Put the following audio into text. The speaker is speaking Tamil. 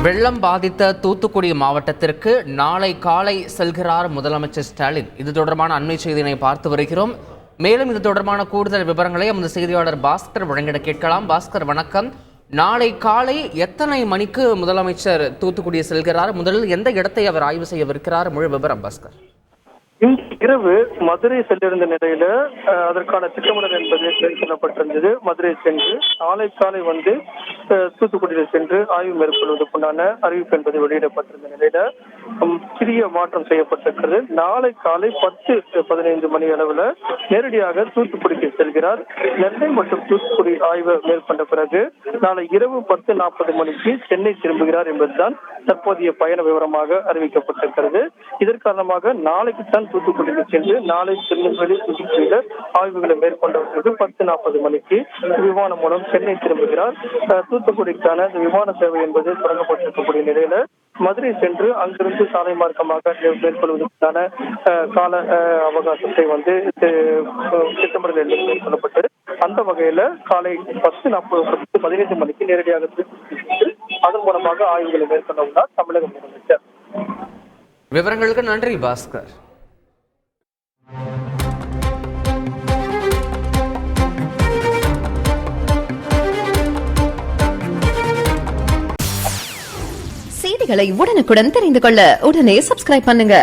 வெள்ளம் பாதித்த தூத்துக்குடி மாவட்டத்திற்கு நாளை காலை செல்கிறார் முதலமைச்சர் ஸ்டாலின். இது தொடர்பான அண்மை செய்தியினை பார்த்து வருகிறோம். மேலும் இது தொடர்பான கூடுதல் விவரங்களை நமது செய்தியாளர் பாஸ்கர் வழங்கிட கேட்கலாம். பாஸ்கர், வணக்கம். நாளை காலை எத்தனை மணிக்கு முதலமைச்சர் தூத்துக்குடி செல்கிறார்? முதலில் எந்த இடத்தை அவர் ஆய்வு செய்யவிருக்கிறார்? முழு விவரம் பாஸ்கர். இன்று இரவு மதுரை சென்றிருந்த நிலையில அதற்கான திட்டமிடல் என்பது மேற்கொள்ளப்பட்டிருந்தது. மதுரை சென்று நாளை காலை தூத்துக்குடியில் சென்று ஆய்வு மேற்கொள்வதற்குண்டான அறிவிப்பு என்பது வெளியிடப்பட்டிருந்த நிலையில சிறிய மாற்றம் செய்யப்பட்டிருக்கிறது. நாளை காலை 10-15 மணி அளவுல நேரடியாக தூத்துக்குடிக்கு செல்கிறார். நெல்லை மற்றும் தூத்துக்குடி ஆய்வு மேற்கொண்ட பிறகு நாளை இரவு 10:40 மணிக்கு சென்னை திரும்புகிறார் என்பதுதான் தற்போதைய பயண விவரமாக அறிவிக்கப்பட்டிருக்கிறது. இதன் காரணமாக நாளைக்கு தான் தூத்துக்குடிக்கு சென்று நாளை திருநெல்வேலி தூத்துக்குடியில ஆய்வுகளை மேற்கொண்ட 10:40 மணிக்கு விமானம் மூலம் சென்னை திரும்புகிறார். தூத்துக்குடிக்கான இந்த விமான சேவை என்பது தொடங்கப்பட்டிருக்கக்கூடிய நிலையில மதுரை சென்று அங்கிருந்து சாலை மார்க்கமாக மேற்கொள்வதற்கான கால அவகாசத்தை திட்டமிடல் என்பது மேற்கொள்ளப்பட்டு அந்த வகையில காலை 10:40-15 மணிக்கு நேரடியாக அதன் மூலமாக ஆய்வுகளை மேற்கொள்ள உள்ளார் தமிழக முதலமைச்சர். விவரங்களுக்கு நன்றி பாஸ்கர். செய்திகளை உடனுக்குடன் தெரிந்து கொள்ள உடனே சப்ஸ்கிரைப் பண்ணுங்க.